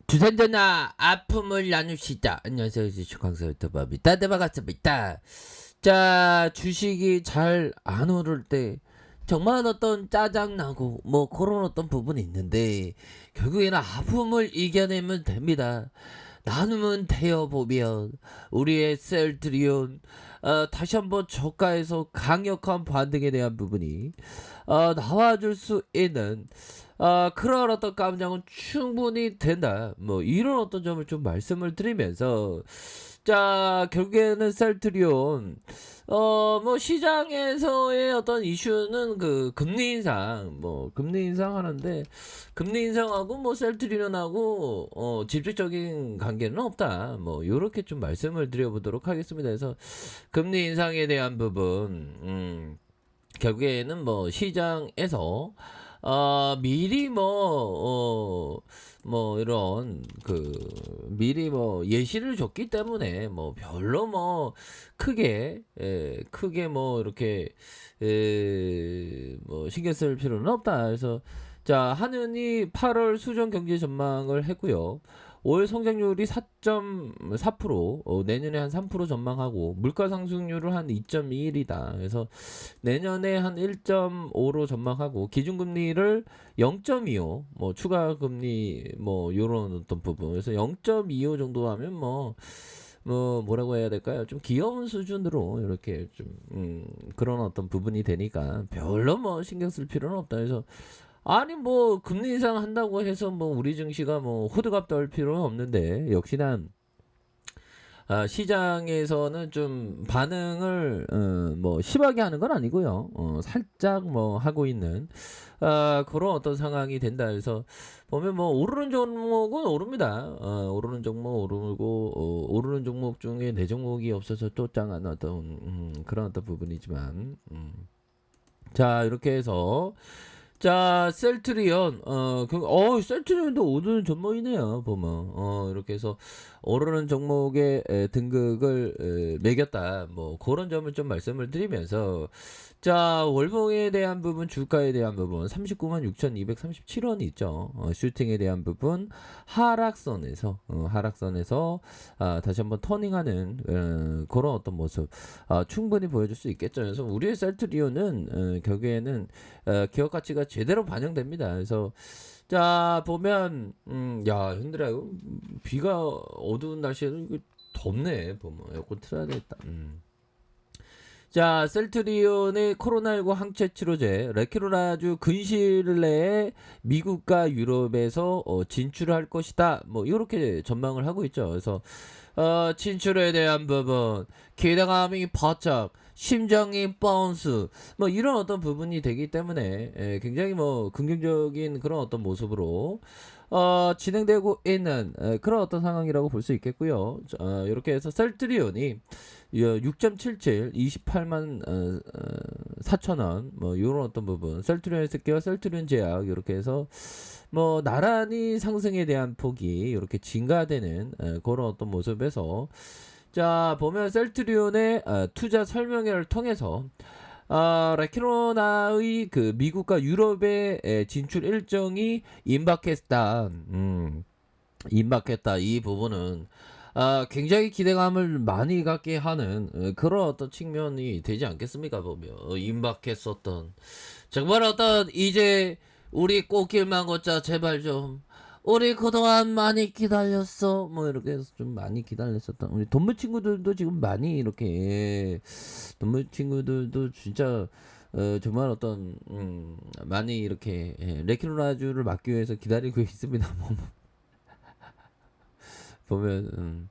주산전화 아픔을 나눕시다. 안녕하세요. 주식광수 유튜버입니다. 네, 반갑습니다. 자, 주식이 잘 안 오를 때 정말 어떤 짜증나고 뭐 그런 어떤 부분이 있는데 결국에는 아픔을 이겨내면 됩니다. 나눔은 되어보면 우리의 셀트리온 다시 한번 저가에서 강력한 반등에 대한 부분이 나와줄 수 있는 그런 어떤 감정은 충분히 된다. 뭐 이런 어떤 점을 좀 말씀을 드리면서 자, 결국에는 셀트리온 뭐 시장에서의 어떤 이슈는 그 금리 인상, 뭐 금리 인상 하는데 금리 인상하고 뭐 셀트리온하고 직접적인 관계는 없다. 뭐 요렇게 좀 말씀을 드려보도록 하겠습니다. 그래서 금리 인상에 대한 부분 결국에는 뭐 시장에서 미리 뭐 이런 그 미리 뭐 예시를 줬기 때문에 뭐 별로 뭐 크게 뭐 이렇게 뭐 신경 쓸 필요는 없다. 그래서 자, 한은이 8월 수정 경제 전망을 했고요. 올 성장률이 4.4%, 내년에 한 3% 전망하고 물가 상승률을 한 2.21이다. 그래서 내년에 한 1.5로 전망하고 기준금리를 0.25, 뭐 추가 금리 뭐 요런 어떤 부분. 그래서 0.25 정도 하면 뭐 뭐라고 해야 될까요? 좀 귀여운 수준으로 이렇게 좀 그런 어떤 부분이 되니까 별로 뭐 신경 쓸 필요는 없다. 그래서 아니 뭐 금리 인상 한다고 해서 뭐 우리 증시가 뭐 호들갑 떨 필요는 없는데 역시나 시장에서는 좀 반응을 뭐 심하게 하는 건 아니고요. 살짝 뭐 하고 있는 그런 어떤 상황이 된다 해서 보면 뭐 오르는 종목은 오릅니다. 오르는 종목 오르고 오르는 종목 중에 내 종목이 없어서 또 짱한 어떤 그런 어떤 부분이지만 자, 이렇게 해서 자, 셀트리온, 셀트리온도 오르는 종목이네요, 보면. 이렇게 해서 오르는 종목의 등극을 매겼다. 뭐, 그런 점을 좀 말씀을 드리면서, 자, 월봉에 대한 부분, 주가에 대한 부분, 39만 6,237원이 있죠. 슈팅에 대한 부분, 하락선에서, 다시 한번 터닝하는, 그런 어떤 모습, 충분히 보여줄 수 있겠죠. 그래서 우리의 셀트리온은, 결국에는, 기업 가치가 제대로 반영됩니다. 그래서 자, 보면 야, 현들아, 이거 비가 어두운 날씨에도 이거 덥네. 보면 에어컨 틀어야 되겠다. 자, 셀트리온의 코로나19 항체 치료제 레키로라주 근시일 내에 미국과 유럽에서 진출할 것이다. 뭐 이렇게 전망을 하고 있죠. 그래서 진출에 대한 부분, 기대감이 바짝, 심장이 바운스, 뭐 이런 어떤 부분이 되기 때문에 굉장히 뭐 긍정적인 그런 어떤 모습으로 진행되고 있는 그런 어떤 상황이라고 볼 수 있겠고요. 이렇게 해서 셀트리온이 6.77, 28만 4천원, 뭐 이런 어떤 부분, 셀트리온 스키와 셀트리온 제약 이렇게 해서 뭐 나란히 상승에 대한 폭이 이렇게 증가되는 그런 어떤 모습에서 자, 보면 셀트리온의 투자 설명회를 통해서 레키로나의 그 미국과 유럽의 진출 일정이 임박했다. 임박했다. 이 부분은 굉장히 기대감을 많이 갖게 하는 그런 어떤 측면이 되지 않겠습니까? 보면 임박했었던 정말 어떤 이제 우리 꽃길만 걷자 제발 좀 우리 그동안 많이 기다렸어 뭐 이렇게 해서 좀 많이 기다렸었던 우리 동물 친구들도 지금 많이 이렇게 동물 친구들도 진짜 정말 어떤 많이 이렇게 레키로나주를 막기 위해서 기다리고 있습니다. 보면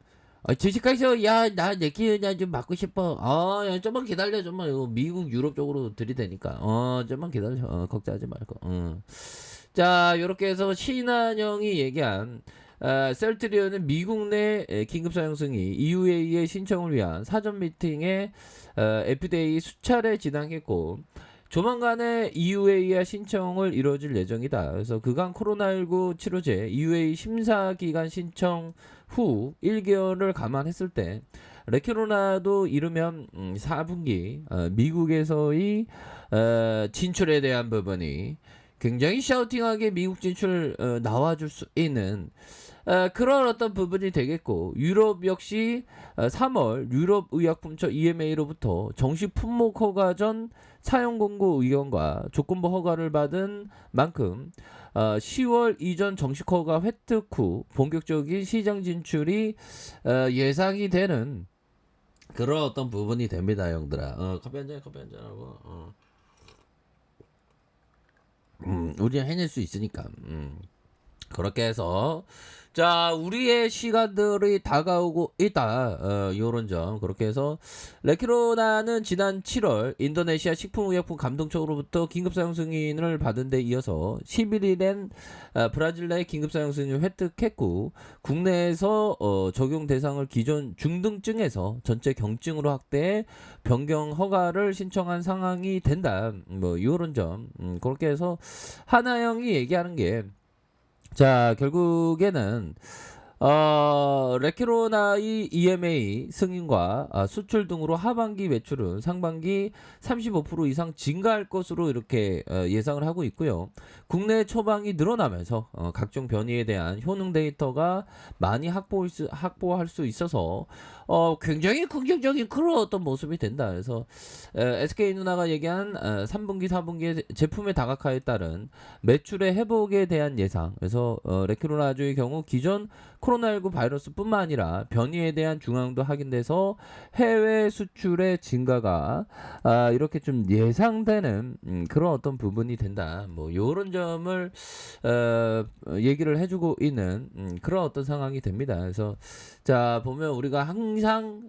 주식회사 야나 내키나 좀 받고 싶어. 야, 좀만 기다려. 좀만 이거 미국 유럽 쪽으로 들이대니까 좀만 기다려. 걱정하지 말고. 자, 요렇게 해서 신한영이 얘기한 셀트리온은 미국 내 긴급 사용 승인 EUA의 신청을 위한 사전 미팅에 FDA 수차례 진행했고 조만간에 EUA의 신청을 이루어질 예정이다. 그래서 그간 코로나19 치료제 EUA 심사 기간 신청 후 1개월을 감안했을 때 레키로나도 이르면 4분기 미국에서의 진출에 대한 부분이 굉장히 샤우팅하게 미국 진출 나와줄 수 있는 그런 어떤 부분이 되겠고, 유럽 역시 3월 유럽 의약품처 EMA로부터 정식 품목 허가 전 사용 공고 의견과 조건부 허가를 받은 만큼 10월 이전 정식 허가 획득 후 본격적인 시장 진출이 예상이 되는 그런 어떤 부분이 됩니다, 형들아. 커피 한 잔, 커피 한 잔 하고. 우리는 해낼 수 있으니까. 그렇게 해서 자, 우리의 시간들이 다가오고 있다. 요런 점. 그렇게 해서 레키로나는 지난 7월 인도네시아 식품의약품 감독처로부터 긴급 사용 승인을 받은 데 이어서 11일엔 브라질 내 긴급 사용 승인을 획득했고, 국내에서 적용 대상을 기존 중등증에서 전체 경증으로 확대해 변경 허가를 신청한 상황이 된다. 뭐 요런 점. 그렇게 해서 하나영이 얘기하는 게, 자, 결국에는 레키로나의 EMA 승인과 수출 등으로 하반기 매출은 상반기 35% 이상 증가할 것으로 이렇게 예상을 하고 있고요. 국내 처방이 늘어나면서 각종 변이에 대한 효능 데이터가 많이 확보할 수 있어서 굉장히 긍정적인 그런 어떤 모습이 된다. 그래서 SK 누나가 얘기한 3분기, 4분기의 제품의 다각화에 따른 매출의 회복에 대한 예상. 그래서 레키로나주의 경우 기존 코로나19 바이러스뿐만 아니라 변이에 대한 중앙도 확인돼서 해외 수출의 증가가 이렇게 좀 예상되는 그런 어떤 부분이 된다. 뭐 요런 점을 얘기를 해주고 있는 그런 어떤 상황이 됩니다. 그래서 자, 보면 우리가 항상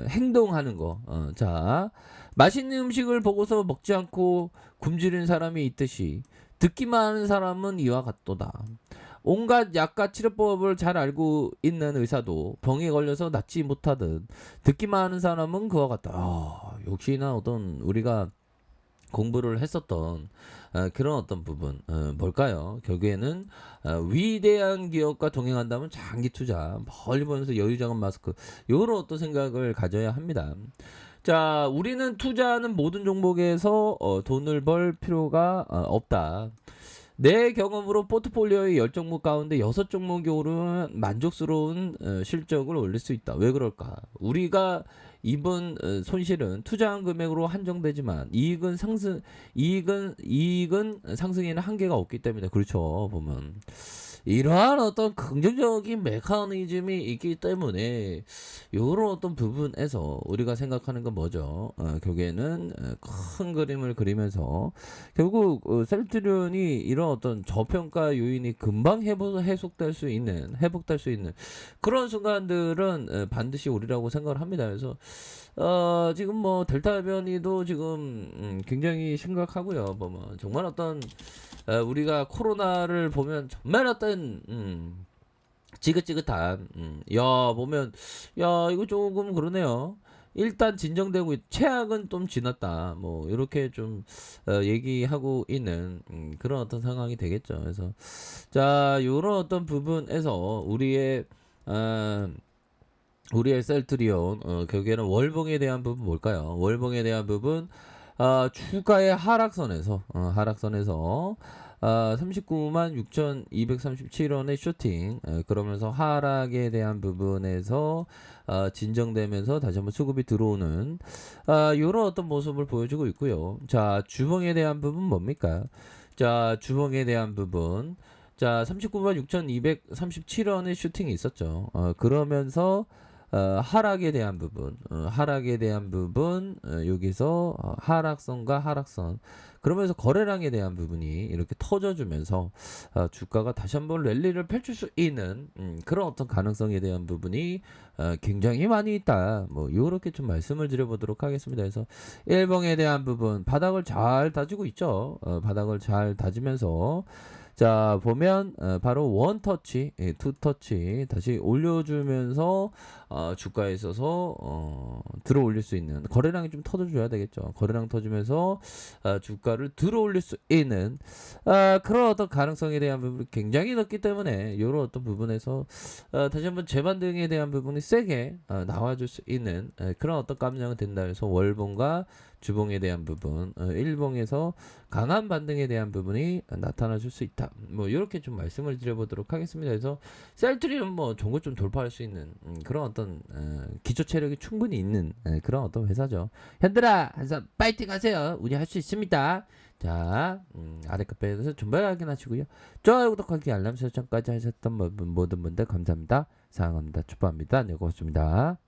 행동하는 거. 자, 맛있는 음식을 보고서 먹지 않고 굶주린 사람이 있듯이 듣기만 하는 사람은 이와 같도다. 온갖 약과 치료법을 잘 알고 있는 의사도 병에 걸려서 낫지 못하듯 듣기만 하는 사람은 그와 같다. 역시나 어떤 우리가 공부를 했었던 그런 어떤 부분 뭘까요? 결국에는 위대한 기업과 동행한다면 장기 투자, 멀리 보면서 여유자금 마스크, 이런 어떤 생각을 가져야 합니다. 자, 우리는 투자하는 모든 종목에서 돈을 벌 필요가 없다. 내 경험으로 포트폴리오의 10종목 가운데 6종목이 오르면 만족스러운 실적을 올릴 수 있다. 왜 그럴까? 우리가 이번 손실은 투자한 금액으로 한정되지만 이익은 상승에는 한계가 없기 때문에, 그렇죠. 보면 이러한 어떤 긍정적인 메커니즘이 있기 때문에 이런 어떤 부분에서 우리가 생각하는 건 뭐죠? 결국에는 큰 그림을 그리면서 결국 셀트리온이 이런 어떤 저평가 요인이 금방 회복될 수 있는 그런 순간들은 반드시 오리라고 생각을 합니다. 그래서 지금 뭐 델타 변이도 지금 굉장히 심각하고요. 뭐 정말 어떤 우리가 코로나를 보면 정말 어떤 지긋지긋한 야, 보면 야, 이거 조금 그러네요. 일단 진정되고 최악은 좀 지났다. 뭐 이렇게 좀 얘기하고 있는 그런 어떤 상황이 되겠죠. 그래서 자, 요런 어떤 부분에서 우리의 셀트리온 결국에는 월봉에 대한 부분 뭘까요? 월봉에 대한 부분 주가의 하락선에서 39만 6,237원의 쇼팅, 그러면서 하락에 대한 부분에서 진정되면서 다시 한번 수급이 들어오는 이런 어떤 모습을 보여주고 있고요. 자, 주봉에 대한 부분 뭡니까? 자, 주봉에 대한 부분, 자, 39만 6,237원의 슈팅이 있었죠. 그러면서 하락에 대한 부분, 여기서 하락선과 하락선, 그러면서 거래량에 대한 부분이 이렇게 터져주면서 주가가 다시 한번 랠리를 펼칠 수 있는 그런 어떤 가능성에 대한 부분이 굉장히 많이 있다. 뭐 이렇게 좀 말씀을 드려보도록 하겠습니다. 그래서 일봉에 대한 부분 바닥을 잘 다지고 있죠. 바닥을 잘 다지면서 자, 보면 바로 원터치, 투터치 다시 올려주면서 주가에 있어서 들어 올릴 수 있는 거래량이 좀 터져줘야 되겠죠. 거래량 터지면서 주가를 들어 올릴 수 있는 그런 어떤 가능성에 대한 부분이 굉장히 높기 때문에 이런 어떤 부분에서 다시 한번 재반등에 대한 부분이 세게 나와줄 수 있는 그런 어떤 깜냥은 된다. 그래서 월봉과 주봉에 대한 부분, 일봉에서 강한 반등에 대한 부분이 나타나줄 수 있다. 뭐 이렇게 좀 말씀을 드려보도록 하겠습니다. 그래서 셀트리는 뭐 종고 좀 돌파할 수 있는 그런 어떤 기초 체력이 충분히 있는 그런 어떤 회사죠. 현들아, 한번 파이팅 하세요. 우리 할 수 있습니다. 자, 아래급 배에서 정말 확인하시고요. 좋아요, 구독하기, 알람 설정까지 하셨던 모든 분들 감사합니다. 사랑합니다. 축복합니다. 네, 고맙습니다.